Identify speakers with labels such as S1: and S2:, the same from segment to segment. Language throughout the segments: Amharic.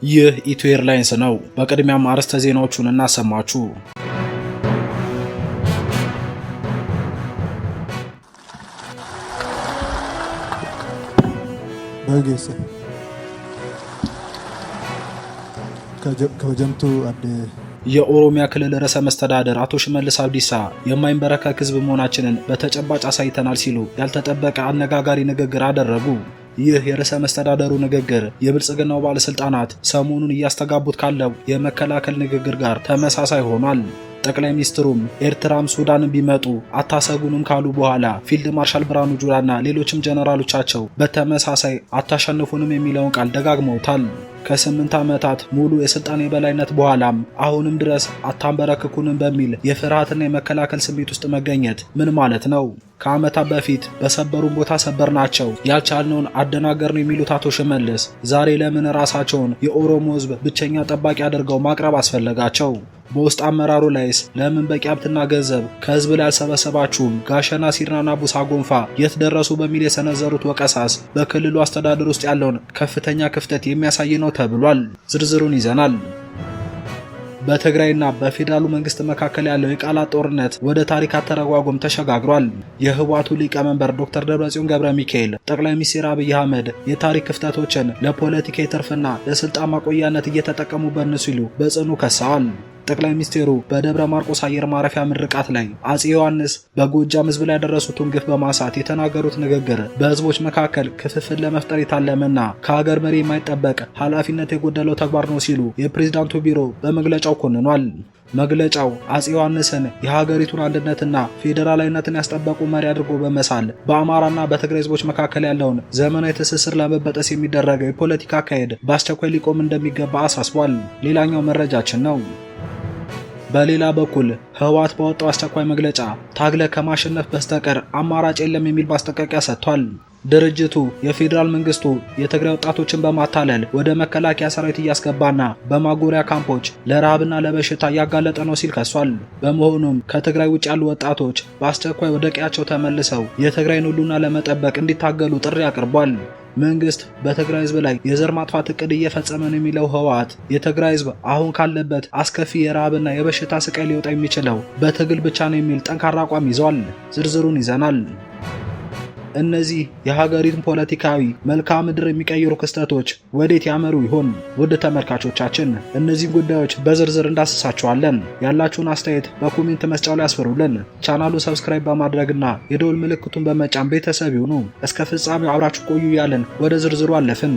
S1: ይህ ኢትዮ ኤርላይንስ ነው። በቅድሚያም አርዕስተ ዜናዎቹን እናሰማችሁ። የኦሮሚያ ክልል ርዕሰ መስተዳደር አቶ ሽመልስ አብዲሳ የማይንበረከክ ህዝብ መሆናችንን በተጨባጭ አሳይተናል ሲሉ ያልተጠበቀ አነጋጋሪ ንግግር አደረጉ። ይህ የርዕሰ መስተዳደሩ ንግግር የብልጽግናው ባለስልጣናት ሰሞኑን እያስተጋቡት ካለው የመከላከል ንግግር ጋር ተመሳሳይ ሆኗል። ጠቅላይ ሚኒስትሩም ኤርትራም ሱዳንም ቢመጡ አታሰጉንም ካሉ በኋላ ፊልድ ማርሻል ብርሃኑ ጁላና ሌሎችም ጀነራሎቻቸው በተመሳሳይ አታሸንፉንም የሚለውን ቃል ደጋግመውታል። ከ8 ዓመታት ሙሉ የስልጣን የበላይነት በኋላም አሁንም ድረስ አታንበረክኩንም በሚል የፍርሃትና የመከላከል ስሜት ውስጥ መገኘት ምን ማለት ነው? ከዓመታት በፊት በሰበሩን ቦታ ሰበርናቸው፣ ያልቻልነውን አደናገር ነው የሚሉት አቶ ሽመልስ ዛሬ ለምን ራሳቸውን የኦሮሞ ህዝብ ብቸኛ ጠባቂ አድርገው ማቅረብ አስፈለጋቸው? በውስጥ አመራሩ ላይስ ለምን በቂ ሀብትና ገንዘብ ከህዝብ ላይ አልሰበሰባችሁም? ጋሸና፣ ሲርናና ቡሳ ጎንፋ የት ደረሱ? በሚል የሰነዘሩት ወቀሳስ በክልሉ አስተዳደር ውስጥ ያለውን ከፍተኛ ክፍተት የሚያሳይ ነው ተብሏል። ዝርዝሩን ይዘናል። በትግራይና በፌዴራሉ መንግስት መካከል ያለው የቃላት ጦርነት ወደ ታሪክ አተረጓጎም ተሸጋግሯል። የህወሓቱ ሊቀመንበር ዶክተር ደብረጽዮን ገብረ ሚካኤል ጠቅላይ ሚኒስትር አብይ አህመድ የታሪክ ክፍተቶችን ለፖለቲካ ትርፍና ለስልጣን ማቆያነት እየተጠቀሙበት ነው ሲሉ በጽኑ ከሰዋል። ጠቅላይ ሚኒስትሩ በደብረ ማርቆስ አየር ማረፊያ ምርቃት ላይ አጼ ዮሐንስ በጎጃም ህዝብ ላይ ያደረሱትን ግፍ በማንሳት የተናገሩት ንግግር በህዝቦች መካከል ክፍፍል ለመፍጠር የታለመና ከሀገር መሪ የማይጠበቅ ኃላፊነት የጎደለው ተግባር ነው ሲሉ የፕሬዝዳንቱ ቢሮ በመግለጫው ኮንኗል። መግለጫው አጼ ዮሐንስን የሀገሪቱን አንድነትና ፌዴራላዊነትን ያስጠበቁ መሪ አድርጎ በመሳል በአማራና በትግራይ ህዝቦች መካከል ያለውን ዘመናዊ ትስስር ለመበጠስ የሚደረገው የፖለቲካ አካሄድ በአስቸኳይ ሊቆም እንደሚገባ አሳስቧል። ሌላኛው መረጃችን ነው። በሌላ በኩል ህወሓት ባወጣው አስቸኳይ መግለጫ ታግለ ከማሸነፍ በስተቀር አማራጭ የለም የሚል ማስጠንቀቂያ ሰጥቷል። ድርጅቱ የፌዴራል መንግስቱ የትግራይ ወጣቶችን በማታለል ወደ መከላከያ ሰራዊት እያስገባና በማጎሪያ ካምፖች ለረሃብና ለበሽታ እያጋለጠ ነው ሲል ከሷል። በመሆኑም ከትግራይ ውጭ ያሉ ወጣቶች በአስቸኳይ ወደ ቀያቸው ተመልሰው የትግራይን ሁሉና ለመጠበቅ እንዲታገሉ ጥሪ አቅርቧል። መንግስት በትግራይ ህዝብ ላይ የዘር ማጥፋት እቅድ እየፈጸመ ነው የሚለው ህወሓት የትግራይ ህዝብ አሁን ካለበት አስከፊ የረሃብና የበሽታ ስቃይ ሊወጣ የሚችለው በትግል ብቻ ነው የሚል ጠንካራ አቋም ይዟል። ዝርዝሩን ይዘናል። እነዚህ የሀገሪቱን ፖለቲካዊ መልክዓ ምድር የሚቀይሩ ክስተቶች ወዴት ያመሩ ይሆን? ውድ ተመልካቾቻችን እነዚህን ጉዳዮች በዝርዝር እንዳስሳቸዋለን። ያላችሁን አስተያየት በኮሜንት መስጫው ላይ አስፈሩልን። ቻናሉን ሰብስክራይብ በማድረግና የደወል ምልክቱን በመጫን ቤተሰብ ይሁኑ። እስከ ፍጻሜው አብራችሁ ቆዩ ያለን ወደ ዝርዝሩ አለፍን።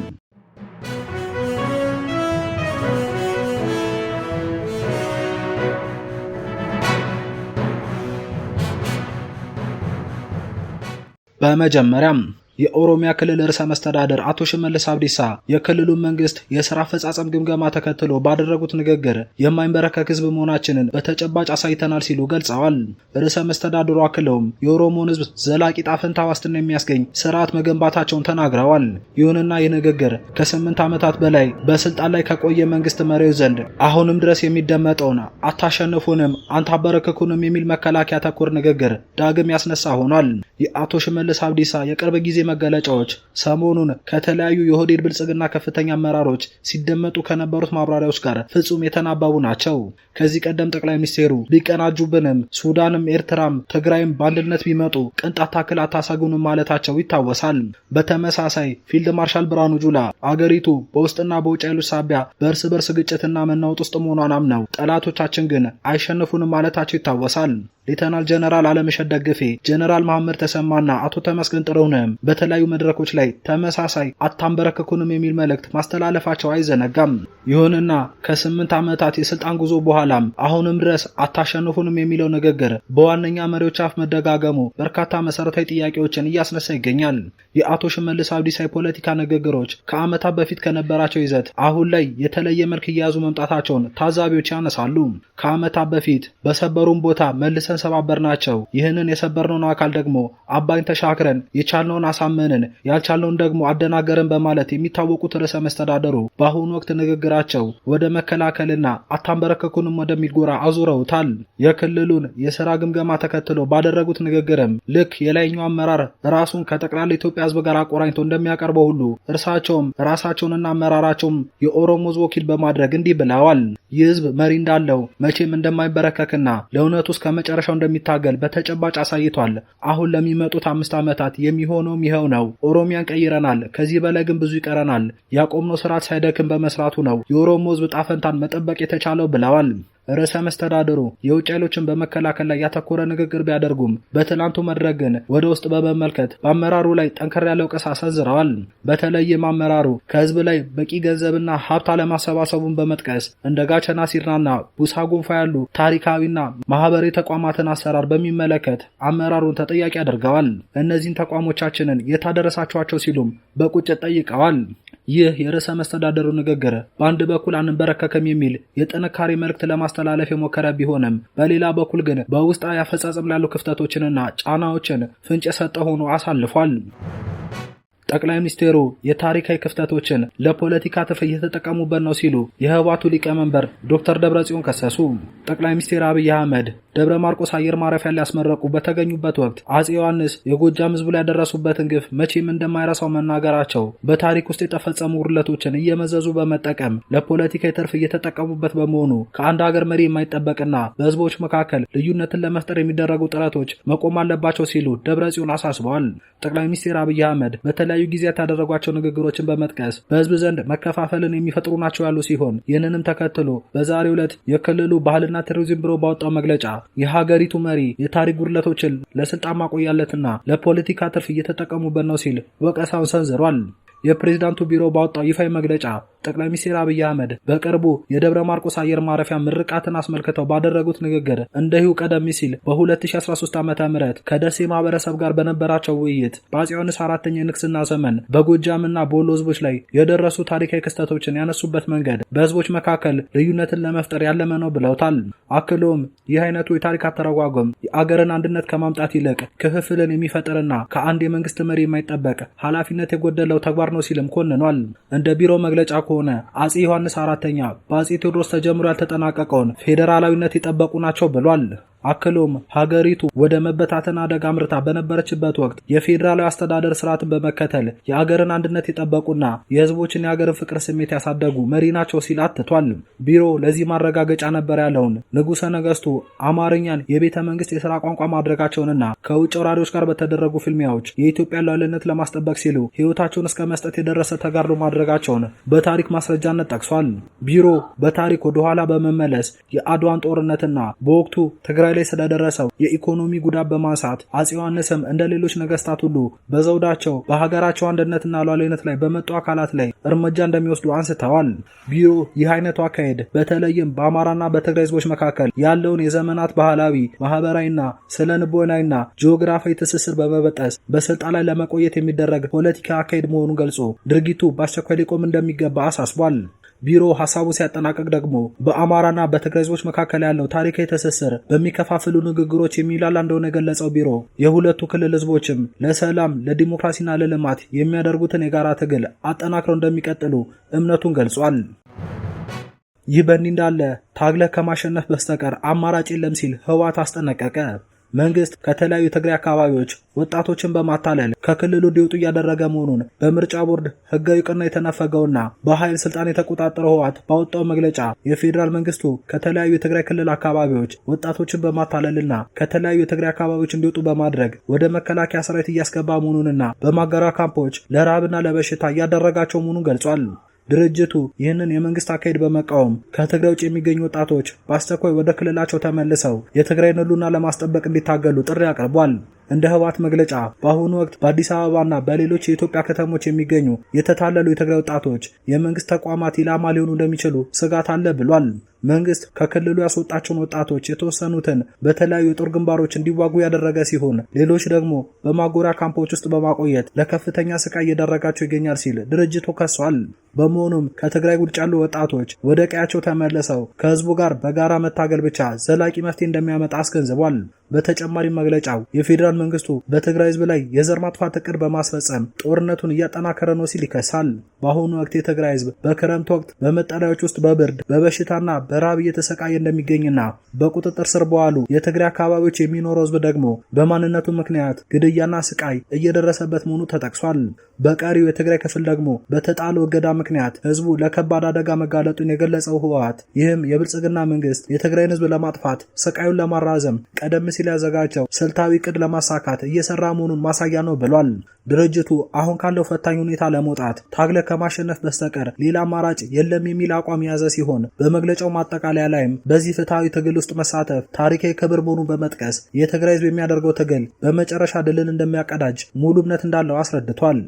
S1: በመጀመሪያም የኦሮሚያ ክልል ርዕሰ መስተዳደር አቶ ሽመልስ አብዲሳ የክልሉን መንግስት የሥራ አፈጻጸም ግምገማ ተከትሎ ባደረጉት ንግግር የማይንበረከክ ህዝብ መሆናችንን በተጨባጭ አሳይተናል ሲሉ ገልጸዋል። ርዕሰ መስተዳድሩ አክለውም የኦሮሞን ህዝብ ዘላቂ ጣፈንታ ዋስትና የሚያስገኝ ስርዓት መገንባታቸውን ተናግረዋል። ይሁንና ይህ ንግግር ከ8 ዓመታት በላይ በስልጣን ላይ ከቆየ መንግስት መሪው ዘንድ አሁንም ድረስ የሚደመጠውን አታሸንፉንም፣ አንታበረክኩንም የሚል መከላከያ ተኮር ንግግር ዳግም ያስነሳ ሆኗል። የአቶ ሽመልስ አብዲሳ የቅርብ ጊዜ መገለጫዎች ሰሞኑን ከተለያዩ የኦህዴድ ብልጽግና ከፍተኛ አመራሮች ሲደመጡ ከነበሩት ማብራሪያዎች ጋር ፍጹም የተናበቡ ናቸው። ከዚህ ቀደም ጠቅላይ ሚኒስትሩ ቢቀናጁብንም ሱዳንም ኤርትራም ትግራይም በአንድነት ቢመጡ ቅንጣት ታክል አታሰጉንም ማለታቸው ይታወሳል። በተመሳሳይ ፊልድ ማርሻል ብርሃኑ ጁላ አገሪቱ በውስጥና በውጭ ኃይሎች ሳቢያ በእርስ በርስ ግጭትና መናወጥ ውስጥ መሆኗን አምነው ጠላቶቻችን ግን አይሸነፉንም ማለታቸው ይታወሳል። ሌተናል ጀነራል አለምሸት ደግፌ፣ ጀነራል መሐመድ ተሰማና አቶ ተመስገን ጥሩነህም በተለያዩ መድረኮች ላይ ተመሳሳይ አታንበረክኩንም የሚል መልእክት ማስተላለፋቸው አይዘነጋም። ይሁንና ከ8 ዓመታት የስልጣን ጉዞ በኋላም አሁንም ድረስ አታሸንፉንም የሚለው ንግግር በዋነኛ መሪዎች አፍ መደጋገሙ በርካታ መሰረታዊ ጥያቄዎችን እያስነሳ ይገኛል። የአቶ ሽመልስ አብዲሳ የፖለቲካ ንግግሮች ከዓመታት በፊት ከነበራቸው ይዘት አሁን ላይ የተለየ መልክ እየያዙ መምጣታቸውን ታዛቢዎች ያነሳሉ። ከዓመታት በፊት በሰበሩን ቦታ መልሰን የተሰባበርናቸው። ይህንን የሰበርነውን አካል ደግሞ አባይን ተሻክረን የቻልነውን አሳመንን ያልቻልነውን ደግሞ አደናገርን በማለት የሚታወቁት ርዕሰ መስተዳደሩ በአሁኑ ወቅት ንግግራቸው ወደ መከላከልና አታንበረከኩንም ወደሚል ጎራ አዙረውታል። የክልሉን የሥራ ግምገማ ተከትሎ ባደረጉት ንግግርም ልክ የላይኛው አመራር ራሱን ከጠቅላላ ኢትዮጵያ ሕዝብ ጋር አቆራኝቶ እንደሚያቀርበው ሁሉ እርሳቸውም ራሳቸውንና አመራራቸውም የኦሮሞ ሕዝብ ወኪል በማድረግ እንዲህ ብለዋል። ይህ ሕዝብ መሪ እንዳለው መቼም እንደማይበረከክና ለእውነቱ እስከ መጨረሻው እንደሚታገል በተጨባጭ አሳይቷል። አሁን ለሚመጡት 5 ዓመታት የሚሆነውም ይኸው ነው። ኦሮሚያን ቀይረናል። ከዚህ በላይ ግን ብዙ ይቀረናል። ያቆምነው ስርዓት ሳይደክም በመስራቱ ነው የኦሮሞ ሕዝብ ጣፈንታን መጠበቅ የተቻለው ብለዋል። ርዕሰ መስተዳድሩ የውጭ ኃይሎችን በመከላከል ላይ ያተኮረ ንግግር ቢያደርጉም በትላንቱ መድረክ ግን ወደ ውስጥ በመመልከት በአመራሩ ላይ ጠንከር ያለ ወቀሳ ሰንዝረዋል። በተለይም አመራሩ ከህዝብ ላይ በቂ ገንዘብና ሀብት አለማሰባሰቡን በመጥቀስ እንደ ጋቸና ሲርናና ቡሳ ጎንፋ ያሉ ታሪካዊና ማህበራዊ ተቋማትን አሰራር በሚመለከት አመራሩን ተጠያቂ አድርገዋል። እነዚህን ተቋሞቻችንን የታደረሳቸዋቸው ሲሉም በቁጭት ጠይቀዋል። ይህ የርዕሰ መስተዳደሩ ንግግር በአንድ በኩል አንበረከከም የሚል የጥንካሬ መልእክት ለማስተላለፍ የሞከረ ቢሆንም በሌላ በኩል ግን በውስጣዊ አፈጻጸም ላሉ ክፍተቶችንና ጫናዎችን ፍንጭ የሰጠ ሆኖ አሳልፏል። ጠቅላይ ሚኒስትሩ የታሪካዊ ክፍተቶችን ለፖለቲካ ትርፍ እየተጠቀሙበት ነው ሲሉ የህወሓቱ ሊቀመንበር ዶክተር ደብረጽዮን ከሰሱ። ጠቅላይ ሚኒስትር አብይ አህመድ ደብረ ማርቆስ አየር ማረፊያ ሊያስመረቁ በተገኙበት ወቅት አጼ ዮሐንስ የጎጃም ህዝብ ላይ ያደረሱበትን ግፍ መቼም እንደማይረሳው መናገራቸው በታሪክ ውስጥ የተፈጸሙ ውርለቶችን እየመዘዙ በመጠቀም ለፖለቲካ ትርፍ እየተጠቀሙበት በመሆኑ ከአንድ ሀገር መሪ የማይጠበቅና በህዝቦች መካከል ልዩነትን ለመፍጠር የሚደረጉ ጥረቶች መቆም አለባቸው ሲሉ ደብረጽዮን አሳስበዋል። ጠቅላይ ሚኒስትር አብይ አህመድ በተለያዩ ጊዜያት ያደረጓቸው ንግግሮችን በመጥቀስ በህዝብ ዘንድ መከፋፈልን የሚፈጥሩ ናቸው ያሉ ሲሆን ይህንንም ተከትሎ በዛሬው ዕለት የክልሉ ባህልና ቱሪዝም ቢሮ ባወጣው መግለጫ የሀገሪቱ መሪ የታሪክ ጉድለቶችን ለስልጣን ማቆያለትና ለፖለቲካ ትርፍ እየተጠቀሙበት ነው ሲል ወቀሳውን ሰንዝሯል። የፕሬዝዳንቱ ቢሮ ባወጣው ይፋዊ መግለጫ ጠቅላይ ሚኒስትር አብይ አህመድ በቅርቡ የደብረ ማርቆስ አየር ማረፊያ ምርቃትን አስመልክተው ባደረጉት ንግግር እንደዚሁ ቀደም ሲል በ2013 ዓ.ም ከደሴ ማህበረሰብ ጋር በነበራቸው ውይይት በአፄ ዮሐንስ አራተኛ የንግስና ዘመን በጎጃምና በወሎ ህዝቦች ላይ የደረሱ ታሪካዊ ክስተቶችን ያነሱበት መንገድ በህዝቦች መካከል ልዩነትን ለመፍጠር ያለመ ነው ብለውታል። አክሎም ይህ አይነቱ የታሪክ አተረጓጎም የአገርን አንድነት ከማምጣት ይልቅ ክፍፍልን የሚፈጥርና ከአንድ የመንግስት መሪ የማይጠበቅ ኃላፊነት የጎደለው ተግባር ነው ሲልም ኮንኗል። እንደ ቢሮ መግለጫ ከሆነ አጼ ዮሐንስ አራተኛ በአጼ ቴዎድሮስ ተጀምሮ ያልተጠናቀቀውን ፌዴራላዊነት የጠበቁ ናቸው ብሏል። አክሎም ሀገሪቱ ወደ መበታተን አደጋ አምርታ በነበረችበት ወቅት የፌዴራላዊ አስተዳደር ስርዓትን በመከተል የአገርን አንድነት የጠበቁና የህዝቦችን የአገርን ፍቅር ስሜት ያሳደጉ መሪ ናቸው ሲል አትቷል። ቢሮ ለዚህ ማረጋገጫ ነበር ያለውን ንጉሠ ነገስቱ አማርኛን የቤተ መንግስት የሥራ ቋንቋ ማድረጋቸውንና ከውጭ ወራሪዎች ጋር በተደረጉ ፍልሚያዎች የኢትዮጵያን ሉዓላዊነት ለማስጠበቅ ሲሉ ህይወታቸውን እስከ መስጠት የደረሰ ተጋድሎ ማድረጋቸውን በታሪክ ማስረጃነት ጠቅሷል። ቢሮ በታሪክ ወደ ኋላ በመመለስ የአድዋን ጦርነትና በወቅቱ ትግራይ ላይ ስለደረሰው የኢኮኖሚ ጉዳት በማንሳት አፄ ዮሐንስም እንደ ሌሎች ነገስታት ሁሉ በዘውዳቸው በሀገራቸው አንድነትና ሉዓላዊነት ላይ በመጡ አካላት ላይ እርምጃ እንደሚወስዱ አንስተዋል። ቢሮ ይህ አይነቱ አካሄድ በተለይም በአማራና በትግራይ ህዝቦች መካከል ያለውን የዘመናት ባህላዊ፣ ማህበራዊና ስነ ልቦናዊና ጂኦግራፊያዊ ትስስር በመበጠስ በስልጣን ላይ ለመቆየት የሚደረግ ፖለቲካ አካሄድ መሆኑን ገልጾ ድርጊቱ በአስቸኳይ ሊቆም እንደሚገባ አሳስቧል። ቢሮ ሐሳቡን ሲያጠናቀቅ ደግሞ በአማራና በትግራይ ህዝቦች መካከል ያለው ታሪካዊ ትስስር በሚከፋፍሉ ንግግሮች የሚላላ እንደሆነ የገለጸው ቢሮ የሁለቱ ክልል ህዝቦችም ለሰላም፣ ለዲሞክራሲና ለልማት የሚያደርጉትን የጋራ ትግል አጠናክረው እንደሚቀጥሉ እምነቱን ገልጿል። ይህ በእንዲህ እንዳለ ታግለህ ከማሸነፍ በስተቀር አማራጭ የለም ሲል ህወሓት አስጠነቀቀ። መንግስት ከተለያዩ የትግራይ አካባቢዎች ወጣቶችን በማታለል ከክልሉ እንዲወጡ እያደረገ መሆኑን በምርጫ ቦርድ ህጋዊ እውቅና የተነፈገውና በኃይል ስልጣን የተቆጣጠረው ህወሓት ባወጣው መግለጫ የፌዴራል መንግስቱ ከተለያዩ የትግራይ ክልል አካባቢዎች ወጣቶችን በማታለልና ከተለያዩ የትግራይ አካባቢዎች እንዲወጡ በማድረግ ወደ መከላከያ ሰራዊት እያስገባ መሆኑንና በማገራ ካምፖች ለረሃብና ለበሽታ እያደረጋቸው መሆኑን ገልጿል። ድርጅቱ ይህንን የመንግስት አካሄድ በመቃወም ከትግራይ ውጭ የሚገኙ ወጣቶች በአስቸኳይ ወደ ክልላቸው ተመልሰው የትግራይን ህልውና ለማስጠበቅ እንዲታገሉ ጥሪ አቅርቧል። እንደ ህወሓት መግለጫ በአሁኑ ወቅት በአዲስ አበባና በሌሎች የኢትዮጵያ ከተሞች የሚገኙ የተታለሉ የትግራይ ወጣቶች የመንግስት ተቋማት ኢላማ ሊሆኑ እንደሚችሉ ስጋት አለ ብሏል። መንግስት ከክልሉ ያስወጣቸውን ወጣቶች የተወሰኑትን በተለያዩ የጦር ግንባሮች እንዲዋጉ ያደረገ ሲሆን ሌሎች ደግሞ በማጎሪያ ካምፖች ውስጥ በማቆየት ለከፍተኛ ስቃይ እየዳረጋቸው ይገኛል ሲል ድርጅቱ ከሷል። በመሆኑም ከትግራይ ውጭ ያሉ ወጣቶች ወደ ቀያቸው ተመልሰው ከህዝቡ ጋር በጋራ መታገል ብቻ ዘላቂ መፍትሄ እንደሚያመጣ አስገንዝቧል። በተጨማሪም መግለጫው የፌዴራል መንግስቱ በትግራይ ህዝብ ላይ የዘር ማጥፋት እቅድ በማስፈጸም ጦርነቱን እያጠናከረ ነው ሲል ይከሳል። በአሁኑ ወቅት የትግራይ ህዝብ በክረምት ወቅት በመጠለያዎች ውስጥ በብርድ በበሽታና በራብ እየተሰቃየ እንደሚገኝና በቁጥጥር ስር በዋሉ የትግራይ አካባቢዎች የሚኖረው ህዝብ ደግሞ በማንነቱ ምክንያት ግድያና ስቃይ እየደረሰበት መሆኑ ተጠቅሷል። በቀሪው የትግራይ ክፍል ደግሞ በተጣለው እገዳ ምክንያት ህዝቡ ለከባድ አደጋ መጋለጡን የገለጸው ህወሓት ይህም የብልጽግና መንግስት የትግራይን ህዝብ ለማጥፋት ስቃዩን ለማራዘም ቀደም ሲል ያዘጋጀው ስልታዊ እቅድ ለማሳካት እየሰራ መሆኑን ማሳያ ነው ብሏል። ድርጅቱ አሁን ካለው ፈታኝ ሁኔታ ለመውጣት ታግለ ከማሸነፍ በስተቀር ሌላ አማራጭ የለም የሚል አቋም የያዘ ሲሆን በመግለጫው ማጠቃለያ ላይም በዚህ ፍትሃዊ ትግል ውስጥ መሳተፍ ታሪካዊ ክብር መሆኑን በመጥቀስ የትግራይ ህዝብ የሚያደርገው ትግል በመጨረሻ ድልን እንደሚያቀዳጅ ሙሉ እምነት እንዳለው አስረድቷል።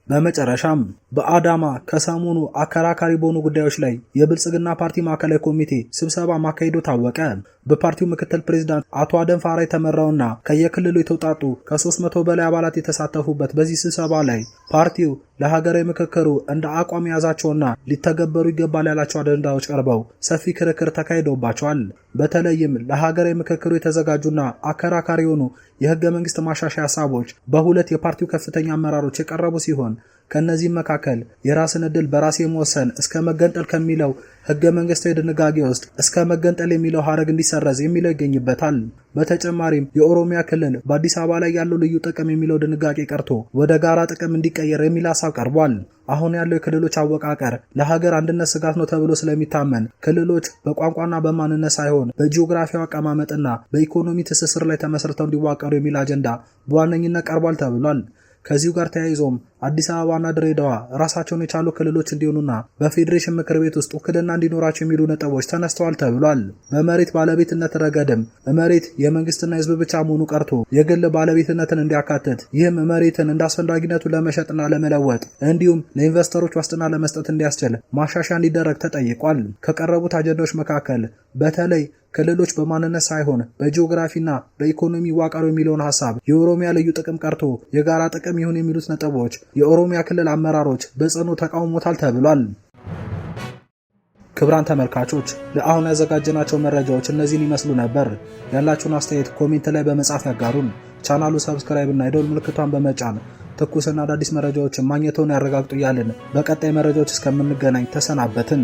S1: በመጨረሻም በአዳማ ከሰሞኑ አከራካሪ በሆኑ ጉዳዮች ላይ የብልጽግና ፓርቲ ማዕከላዊ ኮሚቴ ስብሰባ ማካሄዱ ታወቀ። በፓርቲው ምክትል ፕሬዝዳንት አቶ አደም ፋራ የተመራውና ከየክልሉ የተውጣጡ ከ300 በላይ አባላት የተሳተፉበት በዚህ ስብሰባ ላይ ፓርቲው ለሀገራዊ ምክክሩ እንደ አቋም የያዛቸውና ሊተገበሩ ይገባል ያላቸው አጀንዳዎች ቀርበው ሰፊ ክርክር ተካሂዶባቸዋል። በተለይም ለሀገራዊ ምክክሩ የተዘጋጁና አከራካሪ የሆኑ የህገ መንግስት ማሻሻያ ሀሳቦች በሁለት የፓርቲው ከፍተኛ አመራሮች የቀረቡ ሲሆን ከነዚህም መካከል የራስን ዕድል በራስ የመወሰን እስከ መገንጠል ከሚለው ህገ መንግስታዊ ድንጋጌ ውስጥ እስከ መገንጠል የሚለው ሐረግ እንዲሰረዝ የሚለው ይገኝበታል። በተጨማሪም የኦሮሚያ ክልል በአዲስ አበባ ላይ ያለው ልዩ ጥቅም የሚለው ድንጋጌ ቀርቶ ወደ ጋራ ጥቅም እንዲቀየር የሚል ሀሳብ ቀርቧል። አሁን ያለው የክልሎች አወቃቀር ለሀገር አንድነት ስጋት ነው ተብሎ ስለሚታመን ክልሎች በቋንቋና በማንነት ሳይሆን በጂኦግራፊያዊ አቀማመጥና በኢኮኖሚ ትስስር ላይ ተመስርተው እንዲዋቀሩ የሚል አጀንዳ በዋነኝነት ቀርቧል ተብሏል። ከዚሁ ጋር ተያይዞም አዲስ አበባና ድሬዳዋ ራሳቸውን የቻሉ ክልሎች እንዲሆኑና በፌዴሬሽን ምክር ቤት ውስጥ ውክልና እንዲኖራቸው የሚሉ ነጥቦች ተነስተዋል ተብሏል። በመሬት ባለቤትነት ረገድም መሬት የመንግስትና የህዝብ ብቻ መሆኑ ቀርቶ የግል ባለቤትነትን እንዲያካትት ይህም መሬትን እንደ አስፈላጊነቱ ለመሸጥና ለመለወጥ እንዲሁም ለኢንቨስተሮች ዋስትና ለመስጠት እንዲያስችል ማሻሻያ እንዲደረግ ተጠይቋል። ከቀረቡት አጀንዳዎች መካከል በተለይ ክልሎች በማንነት ሳይሆን በጂኦግራፊና በኢኮኖሚ ይዋቀሩ የሚለውን ሐሳብ የኦሮሚያ ልዩ ጥቅም ቀርቶ የጋራ ጥቅም ይሁን የሚሉት ነጥቦች የኦሮሚያ ክልል አመራሮች በጽኑ ተቃውሞታል ተብሏል። ክቡራን ተመልካቾች ለአሁን ያዘጋጀናቸው መረጃዎች እነዚህን ይመስሉ ነበር። ያላችሁን አስተያየት ኮሜንት ላይ በመጻፍ ያጋሩን። ቻናሉ ሰብስክራይብ እና የደወል ምልክቷን በመጫን ትኩስና አዳዲስ መረጃዎችን ማግኘቱን ያረጋግጡ እያልን በቀጣይ መረጃዎች እስከምንገናኝ ተሰናበትን።